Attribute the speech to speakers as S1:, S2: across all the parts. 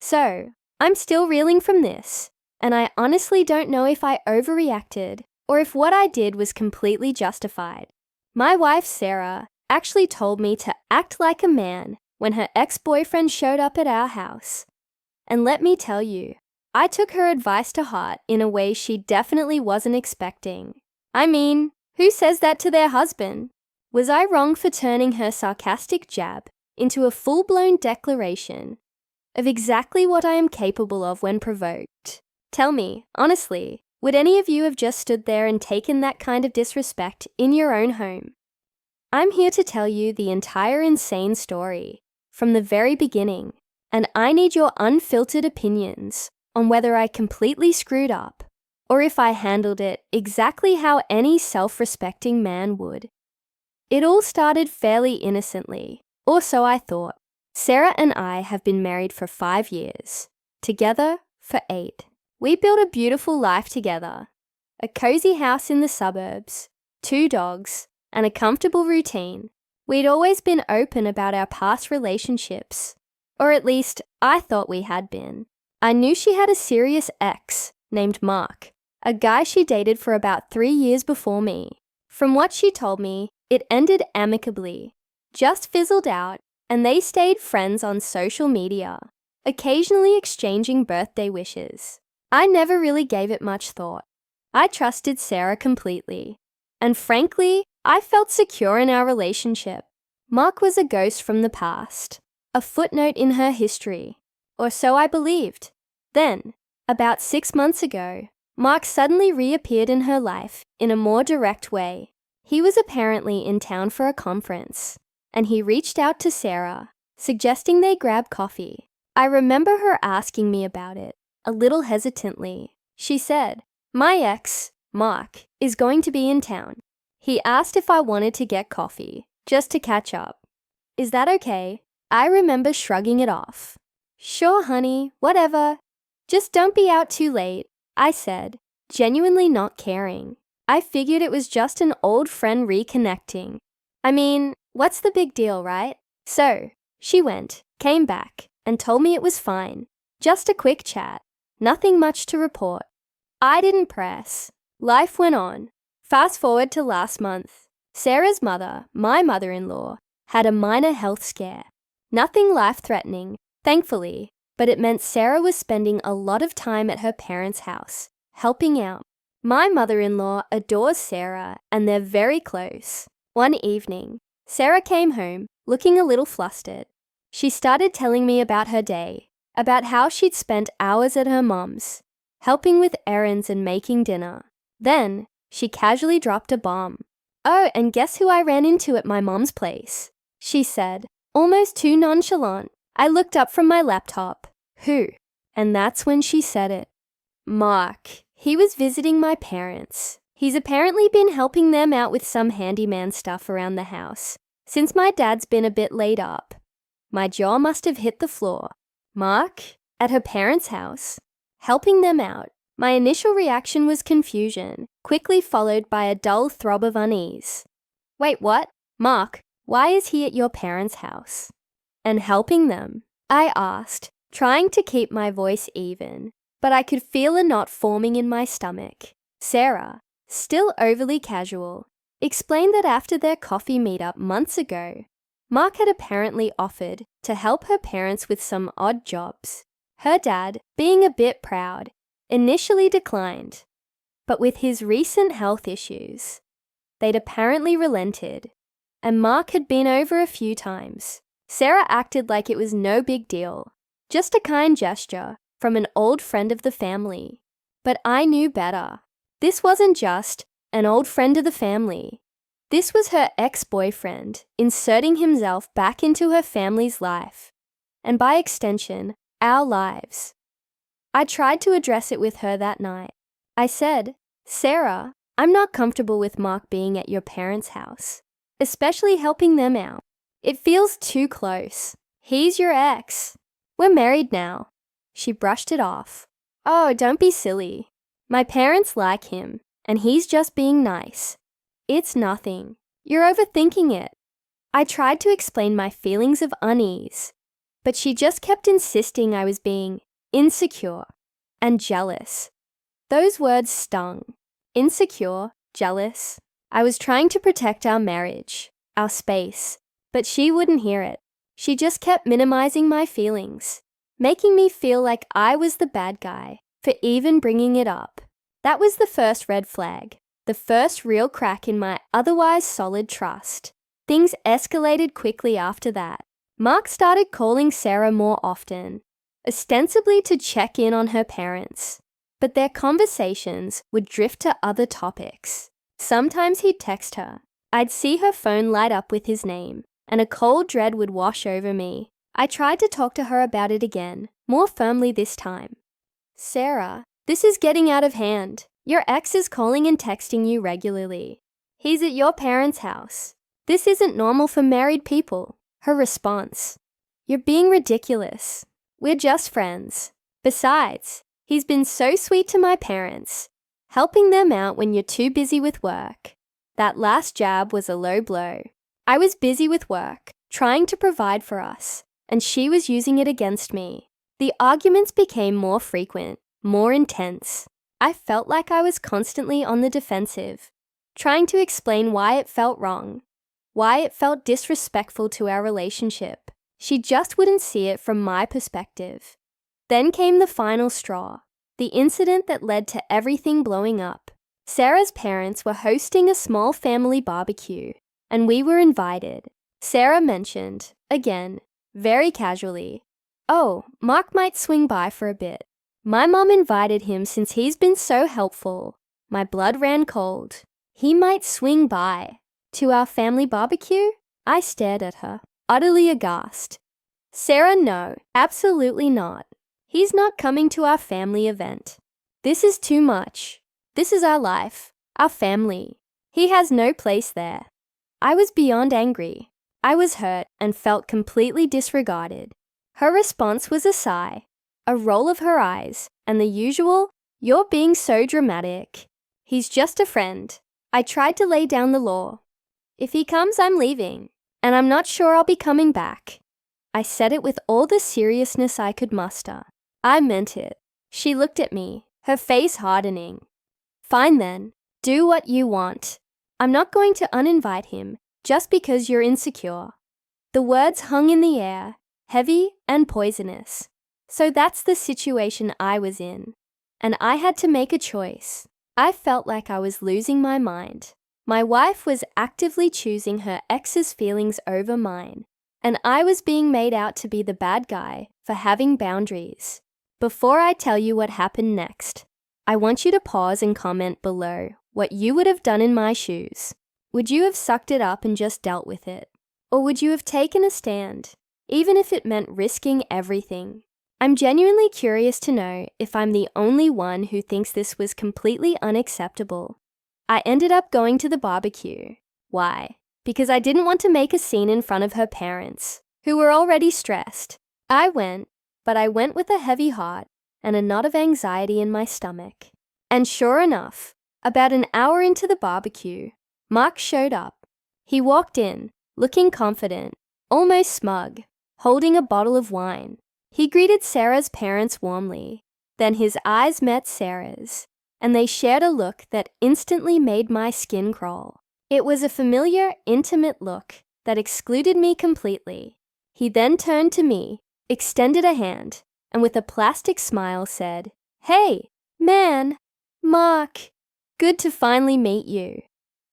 S1: So, I'm still reeling from this, and I honestly don't know if I overreacted or if what I did was completely justified. My wife, Sarah, actually told me to act like a man when her ex-boyfriend showed up at our house. And let me tell you, I took her advice to heart in a way she definitely wasn't expecting. I mean, who says that to their husband? Was I wrong for turning her sarcastic jab into a full-blown declaration of exactly what I am capable of when provoked? Tell me, honestly, would any of you have just stood there and taken that kind of disrespect in your own home? I'm here to tell you the entire insane story from the very beginning, and I need your unfiltered opinions on whether I completely screwed up or if I handled it exactly how any self-respecting man would. It all started fairly innocently, or so I thought. Sarah and I have been married for 5 years, together for 8. We built a beautiful life together, a cozy house in the suburbs, 2 dogs, and a comfortable routine. We'd always been open about our past relationships, or at least I thought we had been. I knew she had a serious ex named Mark, a guy she dated for about 3 years before me. From what she told me, it ended amicably, just fizzled out, and they stayed friends on social media, occasionally exchanging birthday wishes. I never really gave it much thought. I trusted Sarah completely, and frankly, I felt secure in our relationship. Mark was a ghost from the past, a footnote in her history, or so I believed. Then, about 6 months ago, Mark suddenly reappeared in her life in a more direct way. He was apparently in town for a conference, and he reached out to Sarah, suggesting they grab coffee. I remember her asking me about it, a little hesitantly. She said, "My ex, Mark, is going to be in town. He asked if I wanted to get coffee, just to catch up. Is that okay?" I remember shrugging it off. "Sure, honey, whatever. Just don't be out too late," I said, genuinely not caring. I figured it was just an old friend reconnecting. I mean, what's the big deal, right? So, she went, came back, and told me it was fine. Just a quick chat. Nothing much to report. I didn't press. Life went on. Fast forward to last month. Sarah's mother, my mother-in-law, had a minor health scare. Nothing life-threatening, thankfully, but it meant Sarah was spending a lot of time at her parents' house, helping out. My mother-in-law adores Sarah, and they're very close. One evening, Sarah came home, looking a little flustered. She started telling me about her day, about how she'd spent hours at her mom's, helping with errands and making dinner. Then, she casually dropped a bomb. "Oh, and guess who I ran into at my mom's place?" she said, almost too nonchalant. I looked up from my laptop. Who? And that's when she said it. Mark. He was visiting my parents. He's apparently been helping them out with some handyman stuff around the house, since my dad's been a bit laid up. My jaw must have hit the floor. Mark? At her parents' house? Helping them out. My initial reaction was confusion, quickly followed by a dull throb of unease. Wait, what? Mark, why is he at your parents' house? And helping them? I asked, trying to keep my voice even, but I could feel a knot forming in my stomach. Sarah, still overly casual, explained that after their coffee meetup months ago, Mark had apparently offered to help her parents with some odd jobs. Her dad, being a bit proud, initially declined, but with his recent health issues, they'd apparently relented, and Mark had been over a few times. Sarah acted like it was no big deal, just a kind gesture from an old friend of the family. But I knew better. This wasn't just an old friend of the family. This was her ex-boyfriend inserting himself back into her family's life, and by extension, our lives. I tried to address it with her that night. I said, "Sarah, I'm not comfortable with Mark being at your parents' house, especially helping them out. It feels too close. He's your ex. We're married now." She brushed it off. "Oh, don't be silly. My parents like him, and he's just being nice. It's nothing. You're overthinking it." I tried to explain my feelings of unease, but she just kept insisting I was being insecure and jealous. Those words stung. Insecure, jealous. I was trying to protect our marriage, our space, but she wouldn't hear it. She just kept minimizing my feelings, making me feel like I was the bad guy for even bringing it up. That was the first red flag, the first real crack in my otherwise solid trust. Things escalated quickly after that. Mark started calling Sarah more often, ostensibly to check in on her parents, but their conversations would drift to other topics. Sometimes he'd text her. I'd see her phone light up with his name, and a cold dread would wash over me. I tried to talk to her about it again, more firmly this time. Sarah, this is getting out of hand. Your ex is calling and texting you regularly. He's at your parents' house. This isn't normal for married people. Her response, you're being ridiculous. We're just friends. Besides, he's been so sweet to my parents, helping them out when you're too busy with work. That last jab was a low blow. I was busy with work, trying to provide for us, and she was using it against me. The arguments became more frequent, more intense. I felt like I was constantly on the defensive, trying to explain why it felt wrong, why it felt disrespectful to our relationship. She just wouldn't see it from my perspective. Then came the final straw, the incident that led to everything blowing up. Sarah's parents were hosting a small family barbecue, and we were invited. Sarah mentioned, again, very casually, oh, Mark might swing by for a bit. My mom invited him since he's been so helpful. My blood ran cold. He might swing by. To our family barbecue? I stared at her, utterly aghast. Sarah, no, absolutely not. He's not coming to our family event. This is too much. This is our life, our family. He has no place there. I was beyond angry. I was hurt and felt completely disregarded. Her response was a sigh, a roll of her eyes, and the usual, you're being so dramatic. He's just a friend. I tried to lay down the law. If he comes, I'm leaving, and I'm not sure I'll be coming back. I said it with all the seriousness I could muster. I meant it. She looked at me, her face hardening. Fine then, do what you want. I'm not going to uninvite him just because you're insecure. The words hung in the air, heavy and poisonous. So that's the situation I was in, and I had to make a choice. I felt like I was losing my mind. My wife was actively choosing her ex's feelings over mine, and I was being made out to be the bad guy for having boundaries. Before I tell you what happened next, I want you to pause and comment below what you would have done in my shoes. Would you have sucked it up and just dealt with it? Or would you have taken a stand, even if it meant risking everything? I'm genuinely curious to know if I'm the only one who thinks this was completely unacceptable. I ended up going to the barbecue. Why? Because I didn't want to make a scene in front of her parents, who were already stressed. I went, but I went with a heavy heart and a knot of anxiety in my stomach. And sure enough, about an hour into the barbecue, Mark showed up. He walked in, looking confident, almost smug, holding a bottle of wine. He greeted Sarah's parents warmly. Then his eyes met Sarah's, and they shared a look that instantly made my skin crawl. It was a familiar, intimate look that excluded me completely. He then turned to me, extended a hand, and with a plastic smile said, "Hey, man, Mark, good to finally meet you."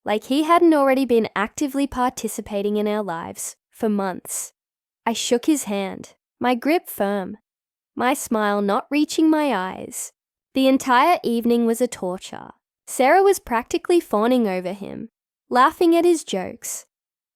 S1: Like he hadn't already been actively participating in our lives for months. I shook his hand, my grip firm, my smile not reaching my eyes. The entire evening was a torture. Sarah was practically fawning over him, laughing at his jokes,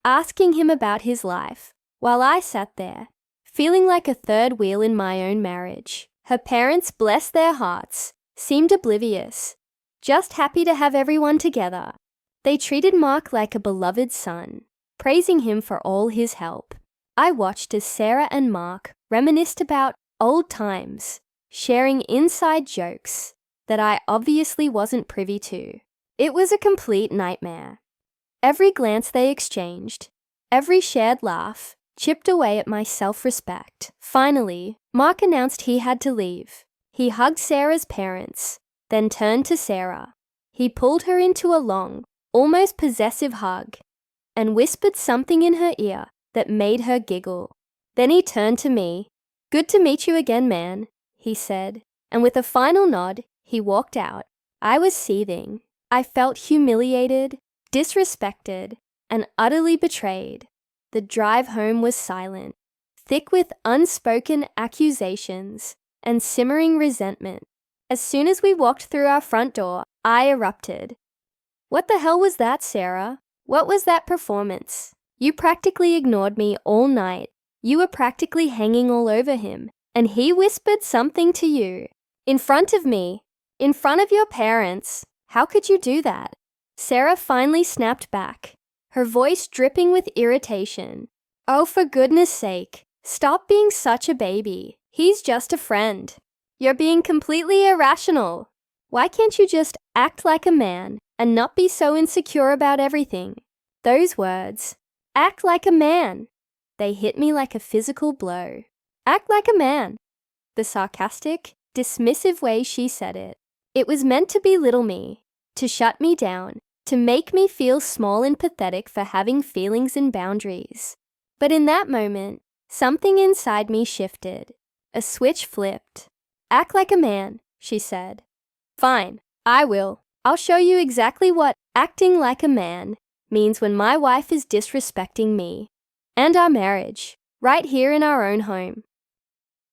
S1: asking him about his life, while I sat there, feeling like a third wheel in my own marriage. Her parents, bless their hearts, seemed oblivious, just happy to have everyone together. They treated Mark like a beloved son, praising him for all his help. I watched as Sarah and Mark reminisced about old times, sharing inside jokes that I obviously wasn't privy to. It was a complete nightmare. Every glance they exchanged, every shared laugh, chipped away at my self-respect. Finally, Mark announced he had to leave. He hugged Sarah's parents, then turned to Sarah. He pulled her into a long, almost possessive hug and whispered something in her ear that made her giggle. Then he turned to me. "Good to meet you again, man," he said, and with a final nod, he walked out. I was seething. I felt humiliated, disrespected, and utterly betrayed. The drive home was silent, thick with unspoken accusations and simmering resentment. As soon as we walked through our front door, I erupted. "What the hell was that, Sarah? What was that performance? You practically ignored me all night. You were practically hanging all over him, and he whispered something to you. In front of me. In front of your parents. How could you do that?" Sarah finally snapped back, her voice dripping with irritation. "Oh, for goodness sake, stop being such a baby. He's just a friend. You're being completely irrational. Why can't you just act like a man and not be so insecure about everything?" Those words, "act like a man," they hit me like a physical blow. Act like a man. The sarcastic, dismissive way she said it. It was meant to belittle me, to shut me down, to make me feel small and pathetic for having feelings and boundaries. But in that moment, something inside me shifted. A switch flipped. "Act like a man," she said. "Fine, I will. I'll show you exactly what acting like a man means when my wife is disrespecting me and our marriage, right here in our own home."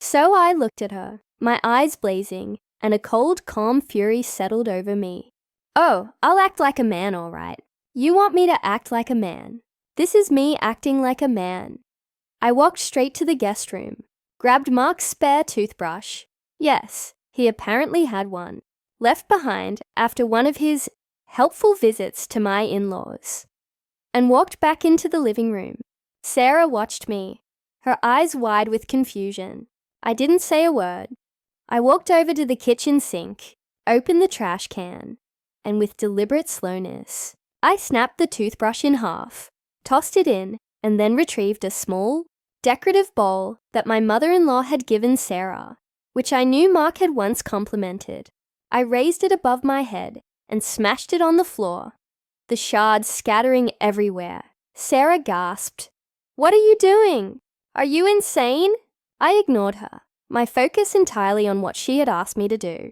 S1: So I looked at her, my eyes blazing, and a cold, calm fury settled over me. "Oh, I'll act like a man, all right. You want me to act like a man. This is me acting like a man." I walked straight to the guest room, grabbed Mark's spare toothbrush. Yes, he apparently had one, left behind after one of his helpful visits to my in-laws, and walked back into the living room. Sarah watched me, her eyes wide with confusion. I didn't say a word. I walked over to the kitchen sink, opened the trash can, and with deliberate slowness, I snapped the toothbrush in half, tossed it in, and then retrieved a small, decorative bowl that my mother-in-law had given Sarah, which I knew Mark had once complimented. I raised it above my head and smashed it on the floor, the shards scattering everywhere. Sarah gasped. "What are you doing? Are you insane?" I ignored her, my focus entirely on what she had asked me to do.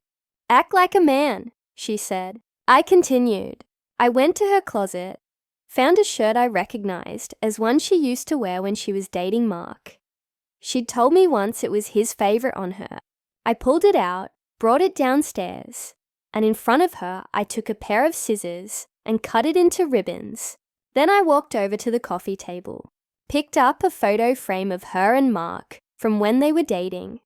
S1: "Act like a man," she said. I continued. I went to her closet, found a shirt I recognized as one she used to wear when she was dating Mark. She'd told me once it was his favorite on her. I pulled it out, brought it downstairs, and in front of her, I took a pair of scissors and cut it into ribbons. Then I walked over to the coffee table, picked up a photo frame of her and Mark from when they were dating.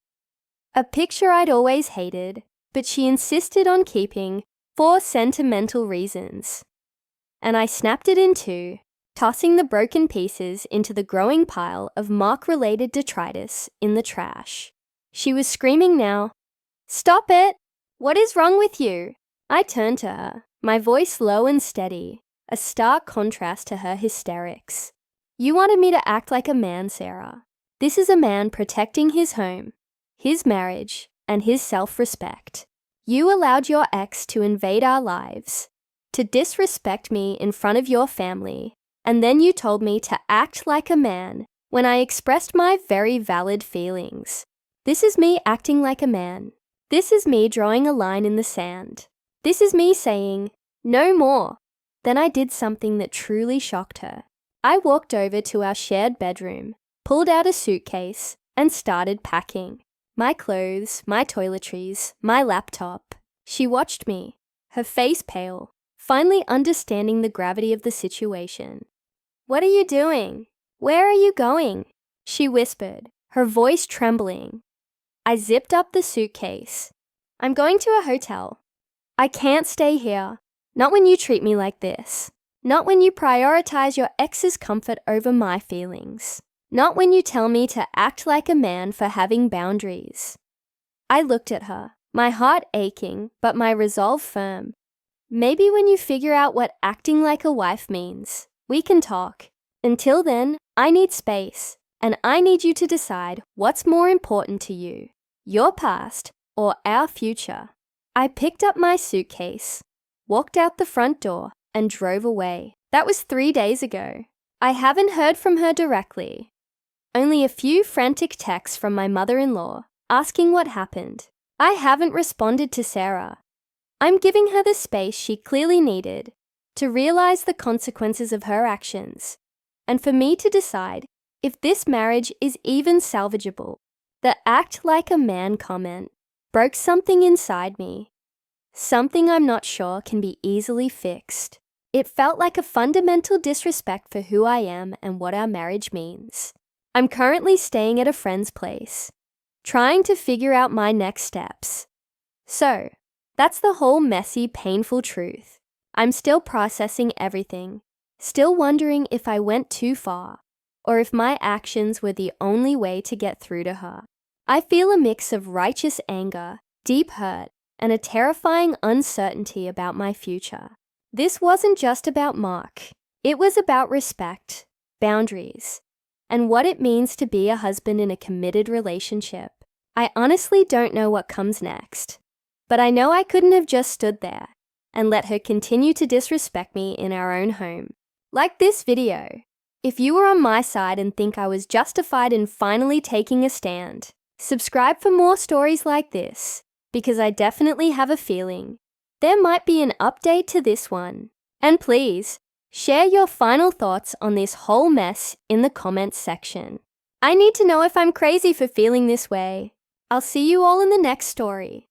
S1: A picture I'd always hated, but she insisted on keeping for sentimental reasons. And I snapped it in two, tossing the broken pieces into the growing pile of Mark-related detritus in the trash. She was screaming now, "Stop it! What is wrong with you?" I turned to her, my voice low and steady, a stark contrast to her hysterics. "You wanted me to act like a man, Sarah. This is a man protecting his home, his marriage, and his self-respect. You allowed your ex to invade our lives, to disrespect me in front of your family, and then you told me to act like a man when I expressed my very valid feelings. This is me acting like a man. This is me drawing a line in the sand. This is me saying, no more." Then I did something that truly shocked her. I walked over to our shared bedroom, pulled out a suitcase, and started packing. My clothes, my toiletries, my laptop. She watched me, her face pale, finally understanding the gravity of the situation. "What are you doing? Where are you going?" she whispered, her voice trembling. I zipped up the suitcase. "I'm going to a hotel. I can't stay here. Not when you treat me like this. Not when you prioritize your ex's comfort over my feelings. Not when you tell me to act like a man for having boundaries." I looked at her, my heart aching, but my resolve firm. "Maybe when you figure out what acting like a wife means, we can talk. Until then, I need space. and I need you to decide what's more important to you, your past or our future. I picked up my suitcase, walked out the front door, and drove away. That was 3 days ago. I haven't heard from her directly. Only a few frantic texts from my mother-in-law asking what happened. I haven't responded to Sarah. I'm giving her the space she clearly needed to realize the consequences of her actions, and for me to decide if this marriage is even salvageable. The act like a man comment broke something inside me, something I'm not sure can be easily fixed. It felt like a fundamental disrespect for who I am and what our marriage means. I'm currently staying at a friend's place, trying to figure out my next steps. So, that's the whole messy, painful truth. I'm still processing everything, still wondering if I went too far, or if my actions were the only way to get through to her. I feel a mix of righteous anger, deep hurt, and a terrifying uncertainty about my future. This wasn't just about Mark. It was about respect, boundaries, and what it means to be a husband in a committed relationship. I honestly don't know what comes next, but I know I couldn't have just stood there and let her continue to disrespect me in our own home. Like this video. If you were on my side and think I was justified in finally taking a stand, subscribe for more stories like this, because I definitely have a feeling there might be an update to this one. And please, share your final thoughts on this whole mess in the comments section. I need to know if I'm crazy for feeling this way. I'll see you all in the next story.